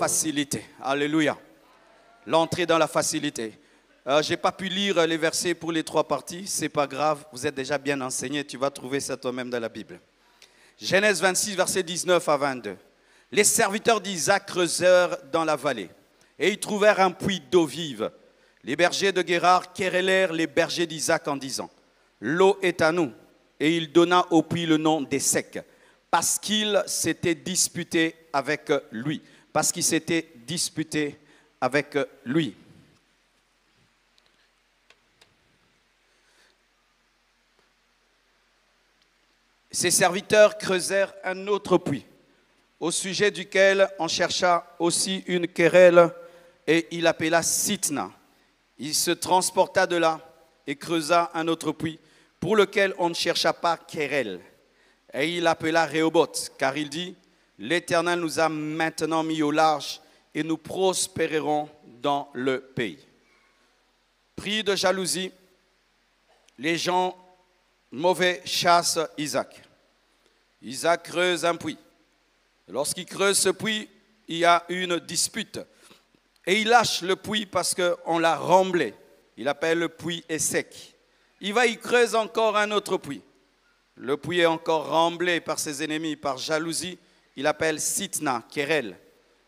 facilité. Alléluia. L'entrée dans la facilité. Je n'ai pas pu lire les versets pour les 3 parties. Ce n'est pas grave, vous êtes déjà bien enseigné. Tu vas trouver ça toi-même dans la Bible. Genèse 26, versets 19 à 22. Les serviteurs d'Isaac creusèrent dans la vallée et ils trouvèrent un puits d'eau vive. Les bergers de Guérar querellèrent les bergers d'Isaac en disant: l'eau est à nous. Et il donna au puits le nom d'Essek, parce qu'il s'était disputé avec lui. Parce qu'il s'était disputé avec lui. Ses serviteurs creusèrent un autre puits, au sujet duquel on chercha aussi une querelle, et il appela Sitna. Il se transporta de là et creusa un autre puits, pour lequel on ne chercha pas querelle. Et il appela Rehoboth, car il dit: l'Éternel nous a maintenant mis au large, et nous prospérerons dans le pays. Pris de jalousie, les gens mauvais chassent Isaac. Isaac creuse un puits. Lorsqu'il creuse ce puits, il y a une dispute. Et il lâche le puits parce qu'on l'a remblé. Il appelle le puits Essek. Il va y creuser encore un autre puits. Le puits est encore remblé par ses ennemis, par jalousie. Il appelle Sitna, querelle.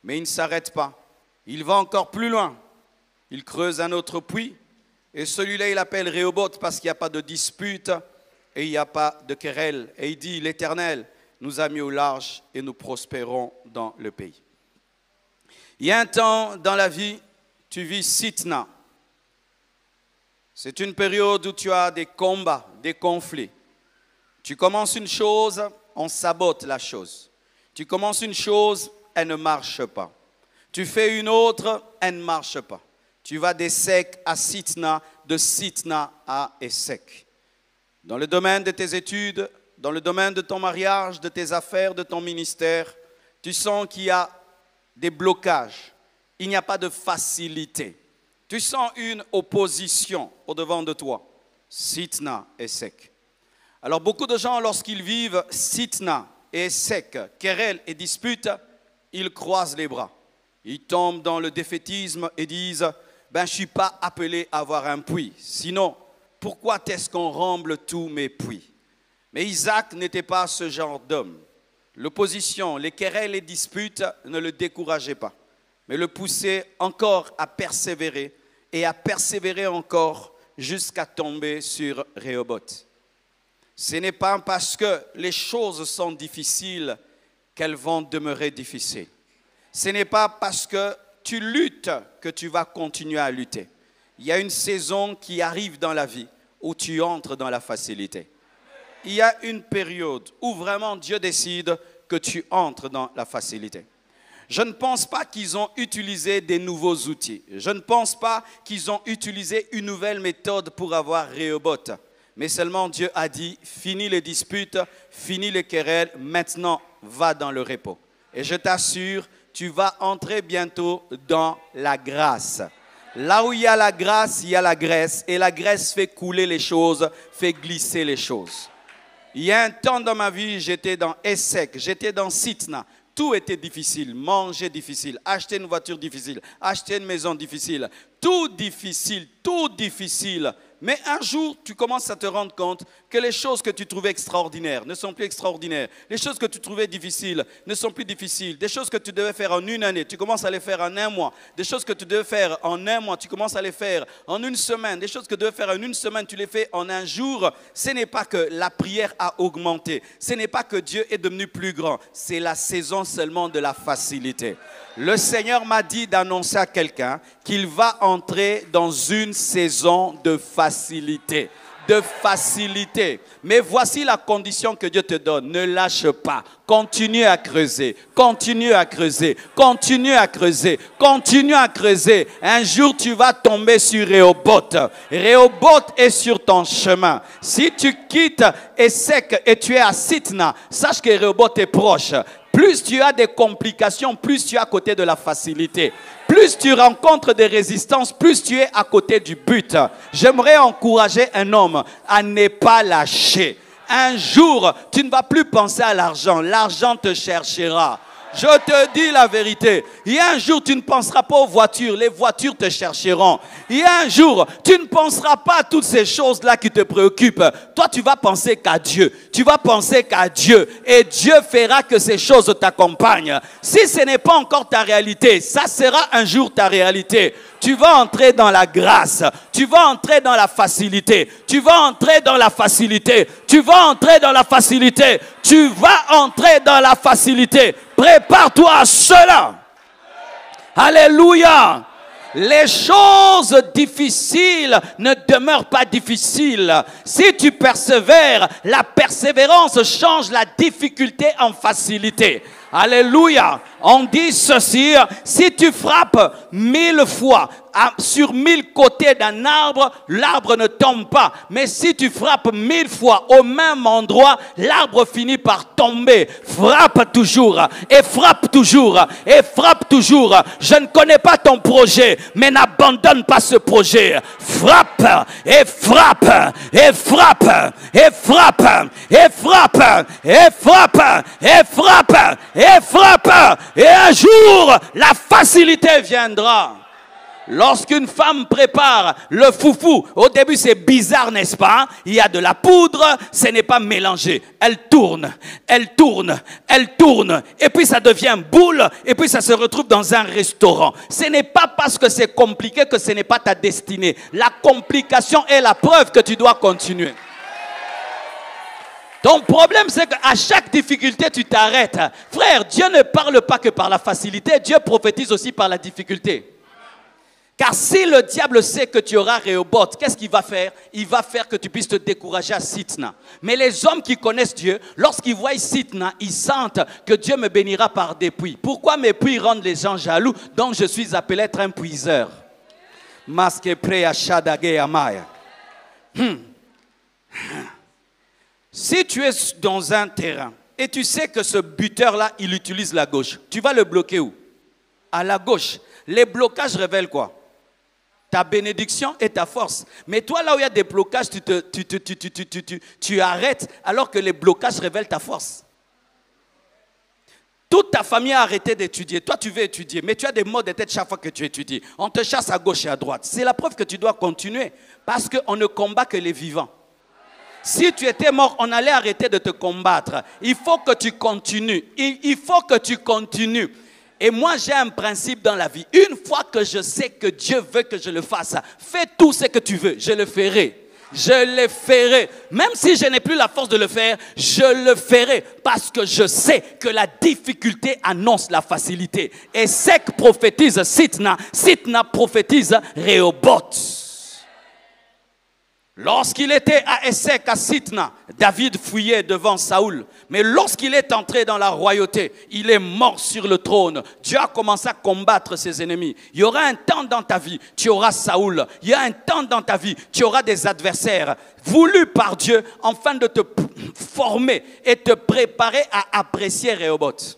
Mais il ne s'arrête pas. Il va encore plus loin. Il creuse un autre puits. Et celui-là, il appelle Rehoboth parce qu'il n'y a pas de dispute et il n'y a pas de querelle. Et il dit: l'Éternel nous a mis au large et nous prospérons dans le pays. Il y a un temps dans la vie, tu vis Sitna. C'est une période où tu as des combats, des conflits. Tu commences une chose, on sabote la chose. Tu commences une chose, elle ne marche pas. Tu fais une autre, elle ne marche pas. Tu vas d'Essek à Sitna, de Sitna à Essek. Dans le domaine de tes études, dans le domaine de ton mariage, de tes affaires, de ton ministère, tu sens qu'il y a des blocages. Il n'y a pas de facilité. Tu sens une opposition au-devant de toi. Sitna, Essek. Alors beaucoup de gens, lorsqu'ils vivent Sitna et Essek, querelle et dispute, ils croisent les bras. Ils tombent dans le défaitisme et disent: je ne suis pas appelé à avoir un puits. Sinon, pourquoi est-ce qu'on remble tous mes puits? Mais Isaac n'était pas ce genre d'homme. L'opposition, les querelles et disputes ne le décourageaient pas, mais le poussaient encore à persévérer et à persévérer encore jusqu'à tomber sur Rehoboth. Ce n'est pas parce que les choses sont difficiles qu'elles vont demeurer difficiles. Ce n'est pas parce que tu luttes que tu vas continuer à lutter. Il y a une saison qui arrive dans la vie où tu entres dans la facilité. Il y a une période où vraiment Dieu décide que tu entres dans la facilité. Je ne pense pas qu'ils ont utilisé des nouveaux outils. Je ne pense pas qu'ils ont utilisé une nouvelle méthode pour avoir Rehoboth. Mais seulement Dieu a dit: finis les disputes, finis les querelles, maintenant va dans le repos. Et je t'assure, tu vas entrer bientôt dans la grâce. Là où il y a la grâce, il y a la graisse. Et la graisse fait couler les choses, fait glisser les choses. Il y a un temps dans ma vie, j'étais dans Essek, j'étais dans Sitna. Tout était difficile, manger difficile, acheter une voiture difficile, acheter une maison difficile. Tout difficile, tout difficile. Mais un jour, tu commences à te rendre compte que les choses que tu trouvais extraordinaires ne sont plus extraordinaires. Les choses que tu trouvais difficiles ne sont plus difficiles. Des choses que tu devais faire en une année, tu commences à les faire en un mois. Des choses que tu devais faire en un mois, tu commences à les faire en une semaine. Des choses que tu devais faire en une semaine, tu les fais en un jour. Ce n'est pas que la prière a augmenté. Ce n'est pas que Dieu est devenu plus grand. C'est la saison seulement de la facilité. Le Seigneur m'a dit d'annoncer à quelqu'un qu'il va entrer dans une saison de facilité. De facilité. Mais voici la condition que Dieu te donne. Ne lâche pas. Continue à creuser. Continue à creuser. Continue à creuser. Continue à creuser. Un jour, tu vas tomber sur Rehoboth. Rehoboth est sur ton chemin. Si tu quittes Essek et tu es à Sitna, sache que Rehoboth est proche. Plus tu as des complications, plus tu es à côté de la facilité. Plus tu rencontres des résistances, plus tu es à côté du but. J'aimerais encourager un homme à ne pas lâcher. Un jour, tu ne vas plus penser à l'argent. L'argent te cherchera. Je te dis la vérité. Il y a un jour, tu ne penseras pas aux voitures. Les voitures te chercheront. Il y a un jour, tu ne penseras pas à toutes ces choses-là qui te préoccupent. Toi, tu vas penser qu'à Dieu. Tu vas penser qu'à Dieu. Et Dieu fera que ces choses t'accompagnent. Si ce n'est pas encore ta réalité, ça sera un jour ta réalité. Tu vas entrer dans la grâce. Tu vas entrer dans la facilité. Tu vas entrer dans la facilité. Tu vas entrer dans la facilité. Tu vas entrer dans la facilité. Prépare-toi à cela. Alléluia. Les choses difficiles ne demeurent pas difficiles. Si tu persévères, la persévérance change la difficulté en facilité. Alléluia. On dit ceci, si tu frappes 1000 fois sur 1000 côtés d'un arbre, l'arbre ne tombe pas. Mais si tu frappes 1000 fois au même endroit, l'arbre finit par tomber. Frappe toujours et frappe toujours et frappe toujours. Je ne connais pas ton projet, mais n'abandonne pas ce projet. Frappe et frappe et frappe et frappe et frappe et frappe et frappe et frappe. Et un jour, la facilité viendra. Lorsqu'une femme prépare le foufou, au début c'est bizarre, n'est-ce pas? Il y a de la poudre, ce n'est pas mélangé. Elle tourne, elle tourne, elle tourne. Et puis ça devient boule, et puis ça se retrouve dans un restaurant. Ce n'est pas parce que c'est compliqué que ce n'est pas ta destinée. La complication est la preuve que tu dois continuer. Ton problème, c'est qu'à chaque difficulté, tu t'arrêtes. Frère, Dieu ne parle pas que par la facilité, Dieu prophétise aussi par la difficulté. Car si le diable sait que tu auras Rehoboth, qu'est-ce qu'il va faire? Il va faire que tu puisses te décourager à Sitna. Mais les hommes qui connaissent Dieu, lorsqu'ils voient Sitna, ils sentent que Dieu me bénira par des puits. Pourquoi mes puits rendent les gens jaloux? Donc je suis appelé être un puiseur. Masque pré à Shadagé Amaya. Si tu es dans un terrain et tu sais que ce buteur-là, il utilise la gauche, tu vas le bloquer où? À la gauche. Les blocages révèlent quoi? Ta bénédiction et ta force. Mais toi, là où il y a des blocages, tu arrêtes alors que les blocages révèlent ta force. Toute ta famille a arrêté d'étudier. Toi, tu veux étudier, mais tu as des maux de tête chaque fois que tu étudies. On te chasse à gauche et à droite. C'est la preuve que tu dois continuer parce qu'on ne combat que les vivants. Si tu étais mort, on allait arrêter de te combattre. Il faut que tu continues. Il faut que tu continues. Et moi, j'ai un principe dans la vie. Une fois que je sais que Dieu veut que je le fasse, fais tout ce que tu veux, je le ferai. Je le ferai. Même si je n'ai plus la force de le faire, je le ferai. Parce que je sais que la difficulté annonce la facilité. Et Sek prophétise Sitna. Sitna prophétise Rehoboth. Lorsqu'il était à Essek, à Sitna, David fuyait devant Saoul. Mais lorsqu'il est entré dans la royauté, il est mort sur le trône. Dieu a commencé à combattre ses ennemis. Il y aura un temps dans ta vie, tu auras Saoul. Il y a un temps dans ta vie, tu auras des adversaires voulus par Dieu afin de te former et te préparer à apprécier Rehoboth.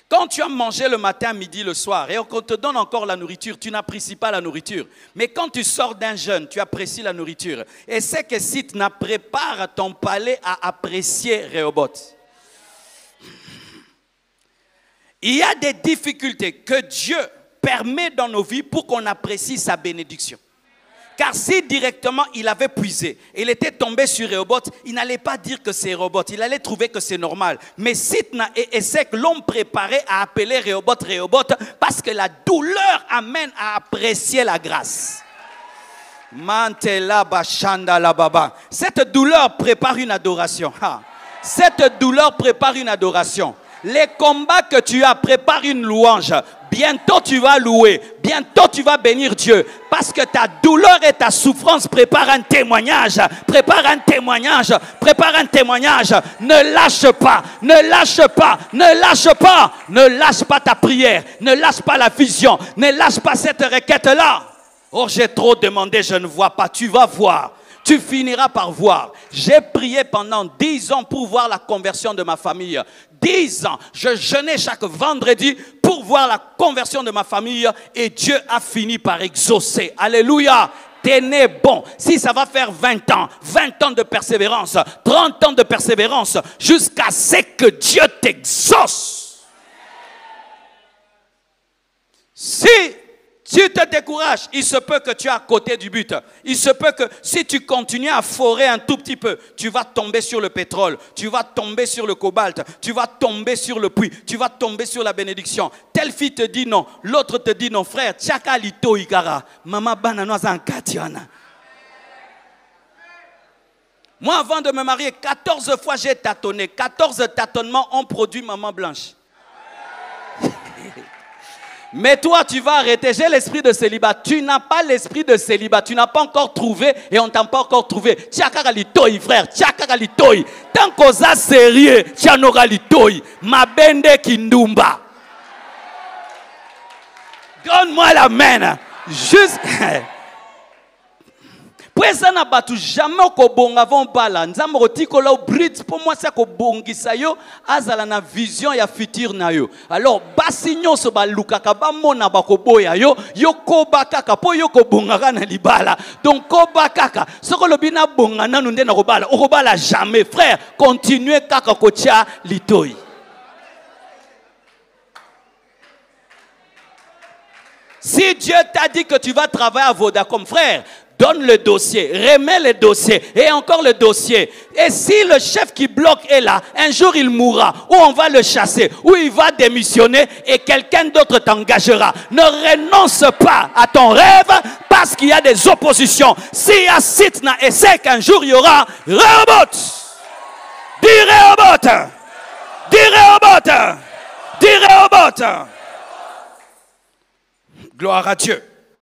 Quand tu as mangé le matin, midi, le soir, et qu'on te donne encore la nourriture, tu n'apprécies pas la nourriture. Mais quand tu sors d'un jeûne, tu apprécies la nourriture. Et c'est que Sitna prépare ton palais à apprécier Rehoboth. Il y a des difficultés que Dieu permet dans nos vies pour qu'on apprécie sa bénédiction. Car si directement il avait puisé, il était tombé sur Rehoboth, il n'allait pas dire que c'est Rehoboth, il allait trouver que c'est normal. Mais Sitna et Essek l'ont préparé à appeler Rehoboth Rehoboth parce que la douleur amène à apprécier la grâce. Cette douleur prépare une adoration. Cette douleur prépare une adoration. Les combats que tu as préparent une louange. Bientôt tu vas louer, bientôt tu vas bénir Dieu. Parce que ta douleur et ta souffrance préparent un témoignage. Prépare un témoignage, prépare un témoignage. Ne lâche pas, ne lâche pas, ne lâche pas. Ne lâche pas ta prière, ne lâche pas la vision, ne lâche pas cette requête-là. Oh, j'ai trop demandé, je ne vois pas, tu vas voir. Tu finiras par voir. J'ai prié pendant 10 ans pour voir la conversion de ma famille. 10 ans. Je jeûnais chaque vendredi pour voir la conversion de ma famille. Et Dieu a fini par exaucer. Alléluia. T'es né bon. Si ça va faire 20 ans de persévérance, 30 ans de persévérance, jusqu'à ce que Dieu t'exauce. Si tu te décourages, il se peut que tu es à côté du but. Il se peut que si tu continues à forer un tout petit peu, tu vas tomber sur le pétrole, tu vas tomber sur le cobalt, tu vas tomber sur le puits, tu vas tomber sur la bénédiction. Telle fille te dit non, l'autre te dit non, frère, tchaka lito ikara, mama banano zankatiana. Moi, avant de me marier, 14 fois j'ai tâtonné. 14 tâtonnements ont produit maman blanche. Mais toi, tu vas arrêter. J'ai l'esprit de célibat. Tu n'as pas l'esprit de célibat. Tu n'as pas encore trouvé et on ne t'a pas encore trouvé. Tchakaralitoi, frère. Tchakaralitoi. Tant qu'on est sérieux, tchanoralitoi. Ma bende kindumba. Donne-moi la main. Juste. Présent na batu jamais ko bonga avant bala nzambo kotikola au brit pour moi ça ko bongisa yo azala na vision ya futur na yo alors basi nyonso ba lukaka ba mona ba ko boya yo yo ko bakaka po yo ko bonga na libala donc ko bakaka soko lobi na bonga nanu nde na ko bala jamais frère continuez kaka ko tia litoi. Si Dieu t'a dit que tu vas travailler à Vodacom, frère, donne le dossier, remets le dossier et encore le dossier. Et si le chef qui bloque est là, un jour il mourra, ou on va le chasser, ou il va démissionner et quelqu'un d'autre t'engagera. Ne renonce pas à ton rêve parce qu'il y a des oppositions. S'il y a Sitna et c'est qu'un jour il y aura Rehoboth. Dis Rehoboth. Dis Rehoboth. Dis Rehoboth. Gloire à Dieu.